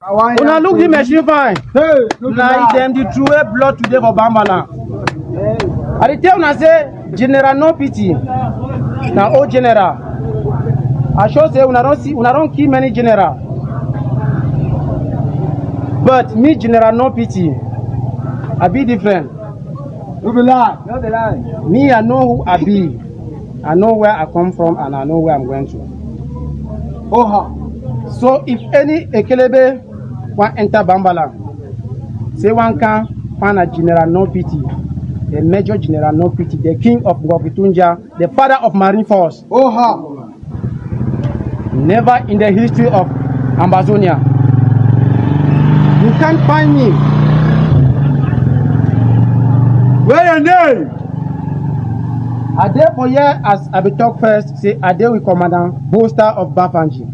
Una look the machine fine. Like them the true blood today for Bambala. I tell una say general no pity. Now old general. I sure say una don't kill many general. But me general no pity. I be different. No be lie. No be lie. Me, I know who I be. I know where I come from and I know where I'm going to. So if any Ekelebe want enter Bambala, say one can find a general no pity, the major general no pity, the king of Wakitunja, the father of Marine Force. Never in the history of Ambazonia. You can't find me. Where your name? I there for here as I be talk first, say I there with Commander Boaster of Bapanji.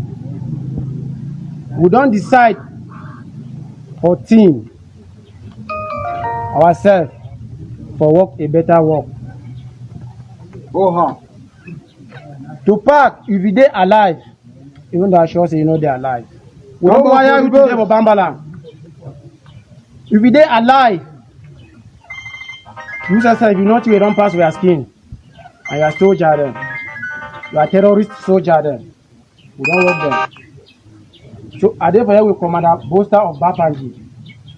We don't decide for team ourselves for work a better work. To pack if you dey alive, even though I sure say you know they are alive. We don't wire you today for Bambala. If you dey alive, you say if you know you don't pass your skin, and you are soldier then, you are terrorist soldier then. We don't work them. So I dey for here with Commander Boaster of Bapanji.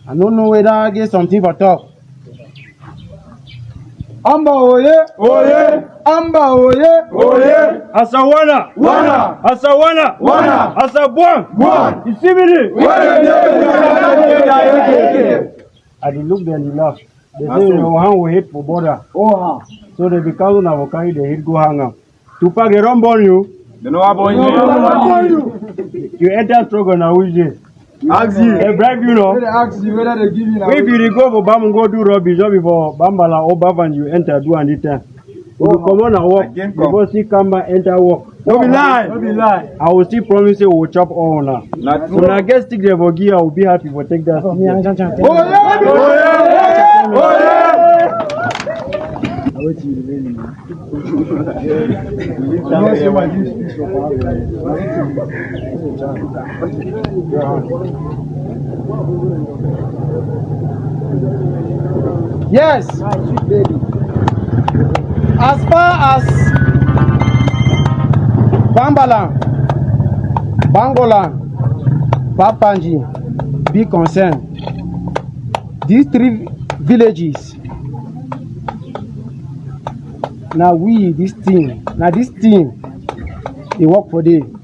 I don't know whether I get something for talk. Amba oye, oye, Amba oye, oye, Asawana, wana, Asawana, wana, Asabuan, buan, Isimili, I dey look them the laugh. They say your hand will hit for border. So they be counting our carry the hit go hang up. Tupac they don't burn you. They know how born you. You enter struggle now which day? Ask you. They bribe you know. They ask you whether they give you now. If you go for Bam go do rubbish just before Bambala or Bavan you enter do and it time. You come on and walk. Before see come back enter walk. No be lie. No be lie. I will still promise you we'll chop all now. So when I get stick there for gear, I will be happy for take that. Oh yeah! Oh yeah! Yes. As far as Bambala, Bangolan, Bapanji be concerned, these three villages. Now this team, they work for them.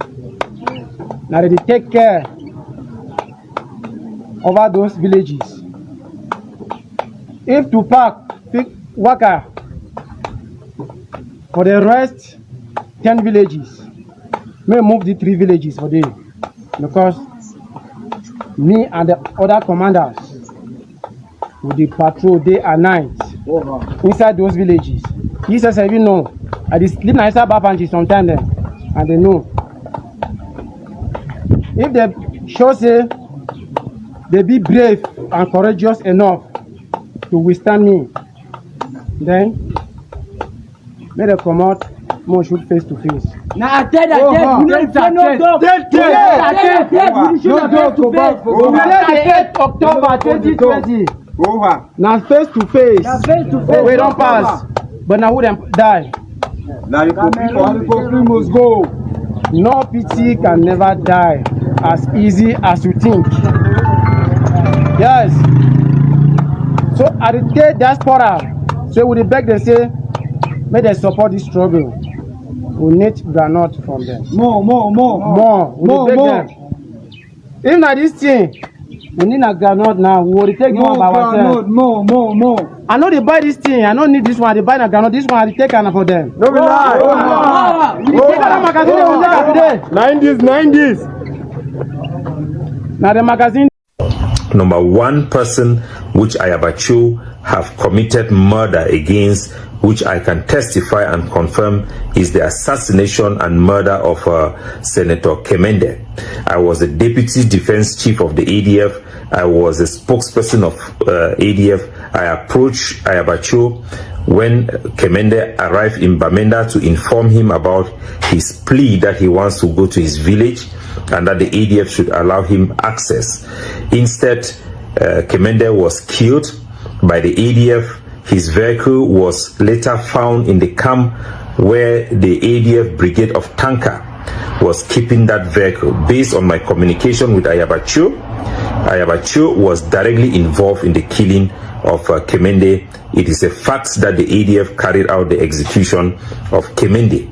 Now they take care over those villages. If Tupac pick Waka for the rest 10 villages, may move the 3 villages for them. Because me and the other commanders will be patrol day and night inside those villages. He says, you know, I just sleep inside Bapanji sometimes then, and they know. If they show say they be brave and courageous enough to withstand me, then may they come out, more shoot face to face. Now I tell you, you don't say no dog. October 2020. Now face to face. We don't pass. But now who them die? Now the people must go. No pity can never die as easy as you think. Yes. So at the day diaspora, so we beg them say, may they support this struggle. We need granite from them. More. We beg them. If not this thing, we need a granite now. We will take one by ourselves. More. I know they buy this thing. I don't need this one. They buy a granite. This one I take for them. No be lie. 90s. Now the magazine. Number one person which I have committed murder against, which I can testify and confirm, is the assassination and murder of Senator Kemende. I was the Deputy Defense Chief of the ADF. I was a spokesperson of ADF. I approached Ayabacho when Kemende arrived in Bamenda to inform him about his plea that he wants to go to his village. and that the ADF should allow him access. Instead, Kemende was killed by the ADF. His vehicle was later found in the camp where the ADF Brigade of Tanka was keeping that vehicle. Based on my communication with Ayabacho was directly involved in the killing of Kemende. It is a fact that the ADF carried out the execution of Kemende,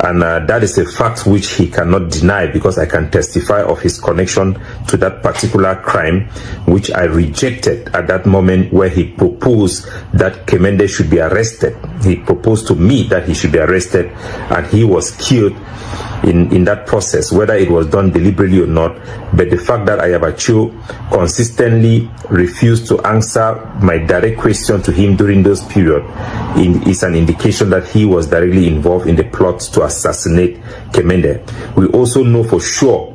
and that is a fact which he cannot deny, because I can testify of his connection to that particular crime, which I rejected at that moment where he proposed that Kemende should be arrested. He proposed to me that he should be arrested, and he was killed in that process, whether it was done deliberately or not. But the fact that Ayabacho consistently refused to answer my direct question to him during those periods is an indication that he was directly involved in the plot to assassinate Kemende. We also know for sure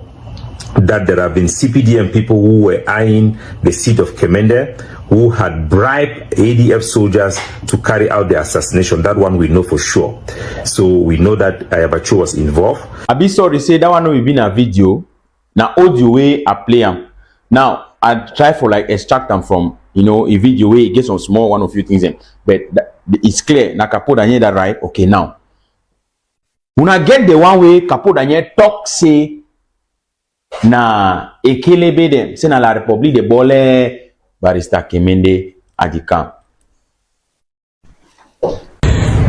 that there have been CPDM people who were eyeing the seat of Kemende, who had bribed ADF soldiers to carry out the assassination. That one we know for sure. So we know that Ayabacho was involved. I be sorry to say that one will be in a video. Now audio way I play them. Now I try for like extract them from, you know, a video way it gets some small one or few things in. But it's clear. Now Capo Daniel that right. Okay, now when I get the one way Capo Daniel talk say na ekelebe dem say na la République de Bole Barrister Kemende at the camp.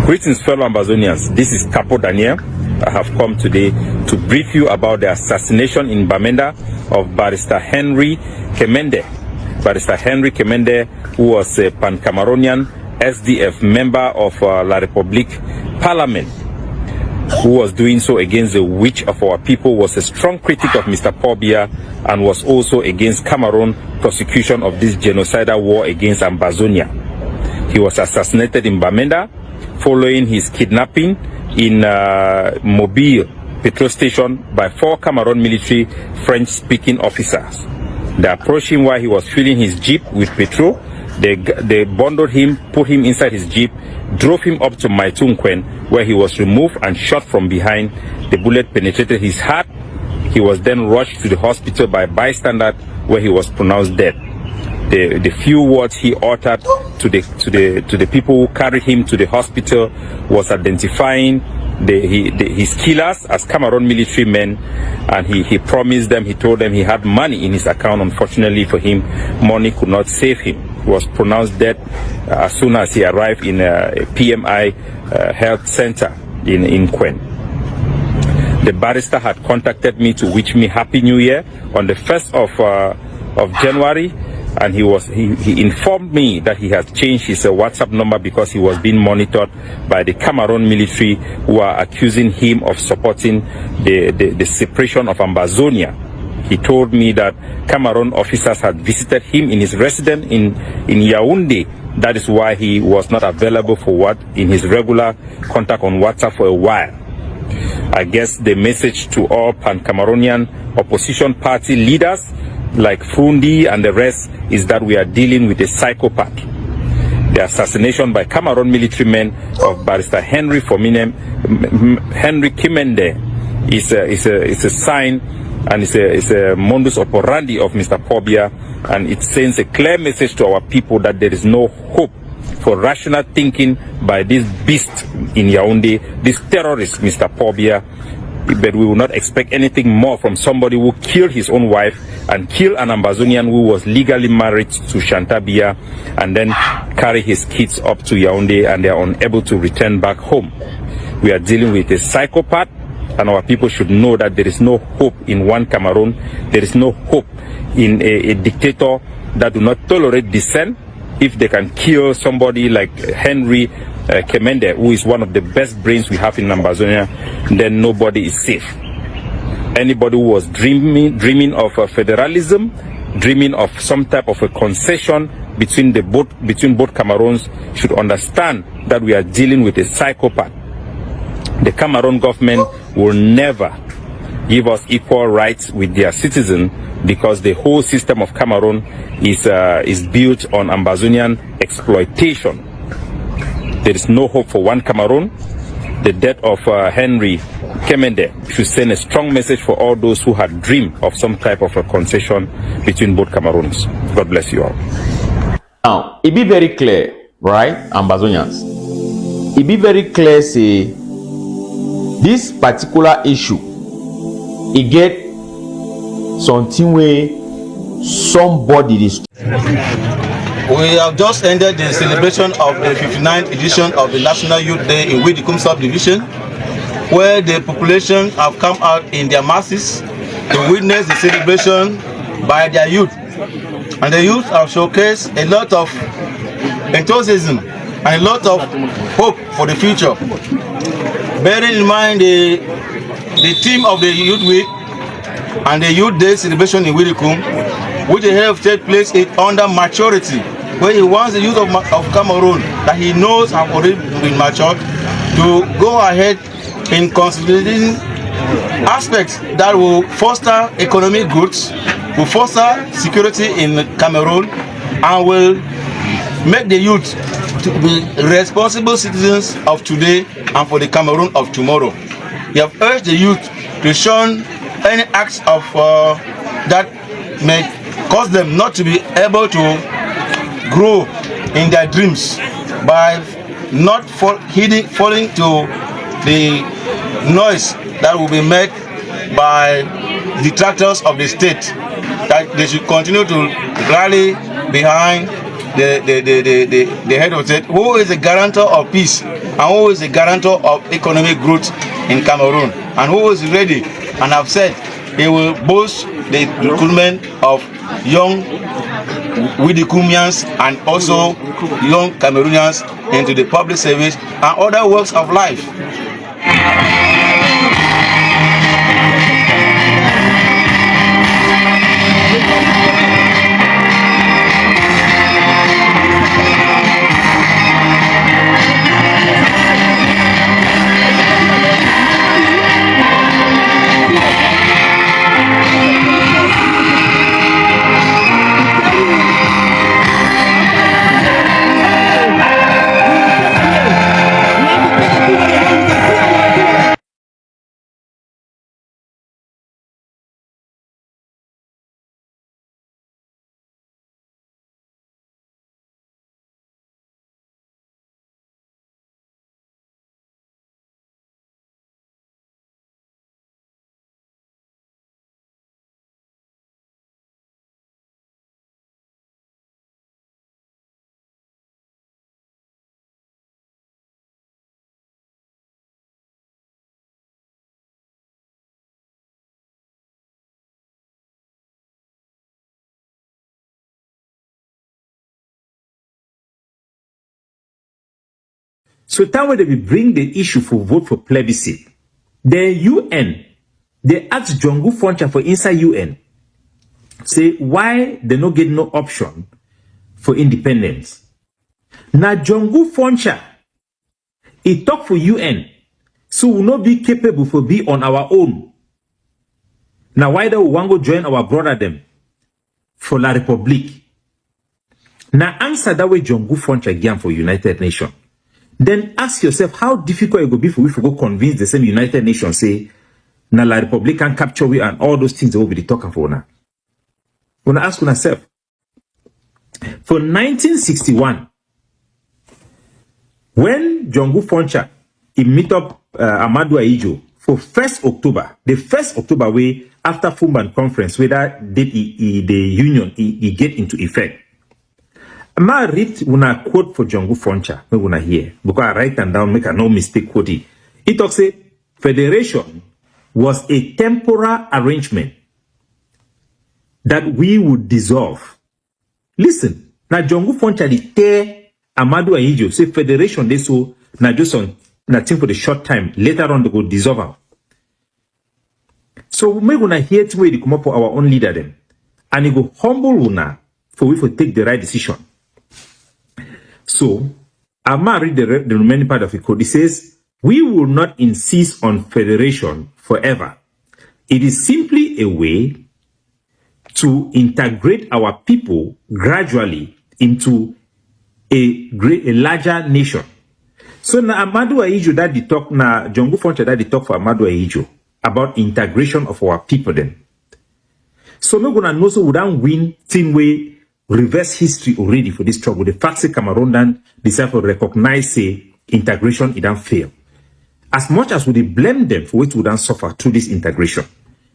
Greetings, fellow Ambazonians. This is Capo Daniel. I have come today to brief you about the assassination in Bamenda of Barrister Henry Kemende. Barrister Henry Kemende, who was a Pan-Cameroonian SDF member of La République Parliament, who was doing so against the witch of our people, was a strong critic of Mr. Paul Biya, and was also against Cameroon prosecution of this genocidal war against Ambazonia. He was assassinated in Bamenda following his kidnapping in Mobile petrol station by 4 Cameroon military French-speaking officers. They approached him while he was filling his jeep with petrol. They bundled him, put him inside his jeep, drove him up to Nkunda, where he was removed and shot from behind. The bullet penetrated his heart. He was then rushed to the hospital by bystander, where he was pronounced dead. The few words he uttered to the people who carried him to the hospital was identifying his killers as Cameroon military men, and he promised them, he told them he had money in his account. Unfortunately for him, money could not save him. He was pronounced dead as soon as he arrived in a PMI health center in Nkunda. The barrister had contacted me to wish me Happy New Year on the 1st of January, and he informed me that he has changed his WhatsApp number because he was being monitored by the Cameroon military, who are accusing him of supporting the separation of Ambazonia. He told me that Cameroon officers had visited him in his residence in Yaoundé. That is why he was not available for in his regular contact on WhatsApp for a while. I guess the message to all Pan-Cameroonian opposition party leaders like Fundi and the rest is that we are dealing with a psychopath. The assassination by Cameroon military men of Barrister Henry Kemende is a sign, and it's a modus operandi of Mr. Paul Biya, and it sends a clear message to our people that there is no hope for rational thinking by this beast in Yaoundé, this terrorist Mr. Paul Biya. But we will not expect anything more from somebody who killed his own wife and killed an Ambazonian who was legally married to Shanta Biya, and then carry his kids up to Yaoundé, and they are unable to return back home. We are dealing with a psychopath, and our people should know that there is no hope in one Cameroon. There is no hope in a dictator that do not tolerate dissent. If they can kill somebody like Henry Kemende, who is one of the best brains we have in Ambazonia, then nobody is safe. Anybody who was dreaming of federalism, dreaming of some type of a concession between both Cameroons, should understand that we are dealing with a psychopath. The Cameroon government will never give us equal rights with their citizens, because the whole system of Cameroon is built on Ambazonian exploitation. There is no hope for one Cameroon. the death of Henry Kemende should send a strong message for all those who had dreamed of some type of a concession between both Cameroons. God bless you all. Now, it be very clear, right, Ambazonians? It be very clear, say, this particular issue, it get something where somebody is. We have just ended the celebration of the 59th edition of the National Youth Day in Widikum Subdivision, where the population have come out in their masses to witness the celebration by their youth. And the youth have showcased a lot of enthusiasm and a lot of hope for the future. Bearing in mind the theme of the Youth Week and the Youth Day celebration in Widikum, which have taken place under maturity, where he wants the youth of Cameroon that he knows have already been matured to go ahead in considering aspects that will foster economic growth, will foster security in Cameroon, and will make the youth to be responsible citizens of today and for the Cameroon of tomorrow. He have urged the youth to shun any acts of that may cause them not to be able to grow in their dreams by not falling to the noise that will be made by detractors of the state, that they should continue to rally behind the head of state, who is a guarantor of peace and who is a guarantor of economic growth in Cameroon, and who is ready and have said he will boost the recruitment of young Widikumians and also young Cameroonians into the public service and other works of life. So time when they bring the issue for vote for plebiscite, the UN, they ask Jongu Foncha for inside UN, say why they no get no option for independence. Now Jongu Foncha, he talk for UN, so we not be capable for be on our own. Now why do we want to join our brother them for La République? Now answer that way Jongu Foncha again for United Nations. Then ask yourself how difficult it will be for we to go convince the same United Nations say na La République can capture we and all those things that will be talking for now. When I ask yourself, for 1961, when Jongu Foncha he meet up Amadou Ahidjo for 1st October, the 1st October way after Fumban conference, where that did the union he get into effect. I read una quote for Jongu Foncha, me una hear, because I write them down, make a no mistake quote it. It talks say federation was a temporal arrangement that we would dissolve. Listen, now Jongu Foncha the tear Amadou Ahidjo say federation they so na just on nothing for the short time. Later on they go dissolve. So we gonna hear to where they come up for our own leader them, and he go humble una for we for take the right decision. So, I'm going to read the remaining part of the code. It says, we will not insist on federation forever. It is simply a way to integrate our people gradually into a larger nation. So na Amadou Ahijo that they talk, na Jongu Fonche that they talk for Amadou Ahijo about integration of our people then. So no gonna know so we don't win thing way reverse history already for this trouble. The fact say Cameroonian decide to recognize say integration it don't fail. As much as we blame them for what we don't suffer through this integration,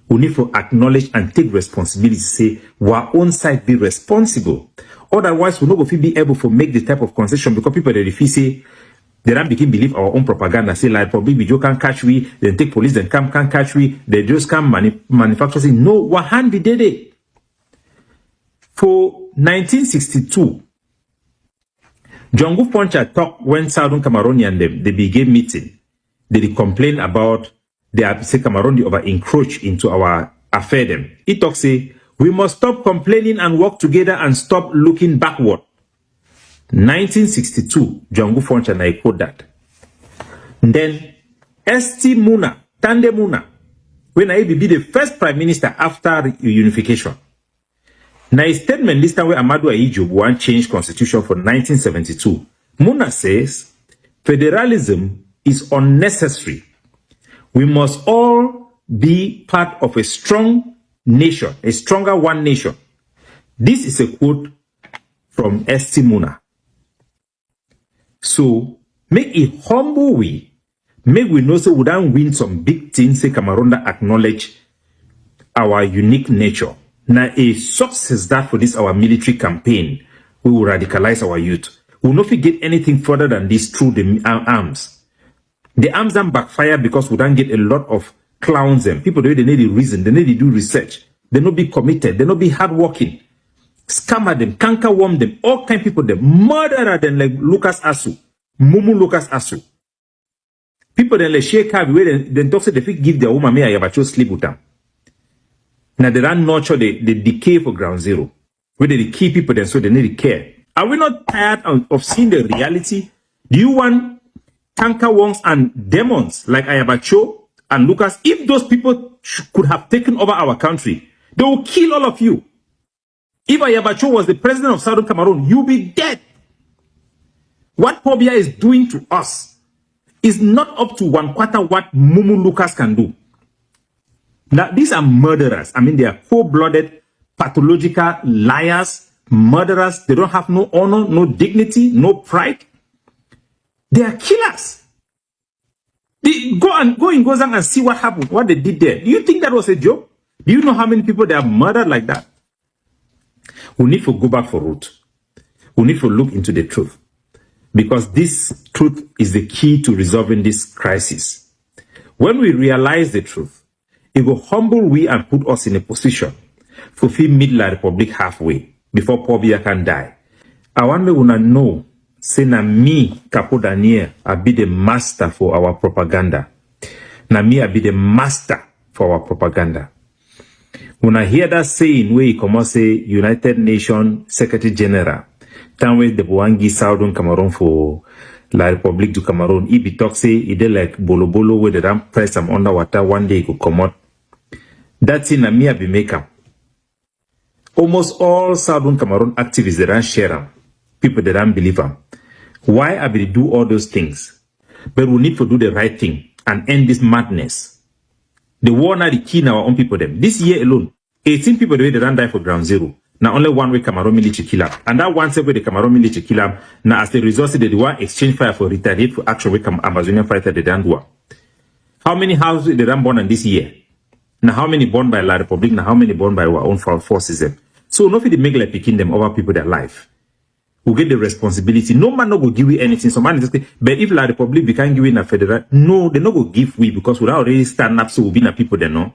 we need to acknowledge and take responsibility, say our own side be responsible. Otherwise, we not going to be able to make the type of concession because people that refuse say they don't begin believe our own propaganda. Say like probably you can't catch we, then take police, then can't catch we, they just can't manufacture. Say no, what hand we did it. For 1962, Jongu Poncha talk when Southern Cameroonian they began meeting. They complain about they say Cameroon over encroach into our affair them. He talk say we must stop complaining and work together and stop looking backward. 1962, Jongu Foncha na quote that. Then St. Muna, Tande Muna, when I be the first prime minister after unification. Now a statement this time where Amadou Ahijo want change constitution for 1972. Muna says federalism is unnecessary. We must all be part of a strong nation, a stronger one nation. This is a quote from St. Muna. So, make a humble way. Make we know so we don't win some big things, say Cameroon that acknowledge our unique nature. Now, a success that for this our military campaign, we will radicalize our youth. We will not forget anything further than this through the arms. The arms don't backfire because we don't get a lot of clowns them. People, they need a reason. They need to do research. They not be committed. They not be hardworking. Scammer them, cankerworm them, all kind of people them, murderer them like Lucas Asu, Mumu Lucas Asu. People then like shake have where then talk say they give their woman me a yabacho sleep with them. Now they don't nurture the decay for ground zero. Where they keep people then so they need to care. Are we not tired of seeing the reality? Do you want cankerworms and demons like Ayabacho and Lucas? If those people could have taken over our country, they will kill all of you. If Ayabacho was the president of Southern Cameroon, you'll be dead. What Pobia is doing to us is not up to 1/4 what Mumu Lucas can do. Now, these are murderers. I mean, they are cold-blooded, pathological liars, murderers. They don't have no honor, no dignity, no pride. They are killers. Go in Gozang and see what happened, what they did there. Do you think that was a joke? Do you know how many people they have murdered like that? We need to go back for root. We need to look into the truth. Because this truth is the key to resolving this crisis. When we realize the truth, it will humble we and put us in a position to feel Midland Republic halfway before Pobia can die. I want to know, say na me, Capo Daniel, I be the master for our propaganda. Na me, I be the master for our propaganda. When I hear that saying where you come and say United Nations Secretary General, time where the Buangi Southern Cameroon for La Republique du Cameroon, he be talk say he did like bolo bolo where they don't press them underwater one day he could come out. That thing na me I be make up. Almost all Southern Cameroon activists they don't share them. People they don't believe them. Why I be do all those things? But we need to do the right thing and end this madness. The war now the key in our own people them. This year alone, 18 people they don't die for ground zero. Now only one way Cameroon military kill up. And that one way the Cameroon military kill up. Now as the result they want exchange fire for retaliate for action with Ambazonian fighter they don't do. How many houses they don't born in this year? Now how many born by La Republique? Now how many born by our own forces them? So nothing they make like picking them over people their life. We get the responsibility. No man no go give you anything. So man is just, but if La Republique we can't give you a federal, no, they no go give we because we already stand up so we be na people they know.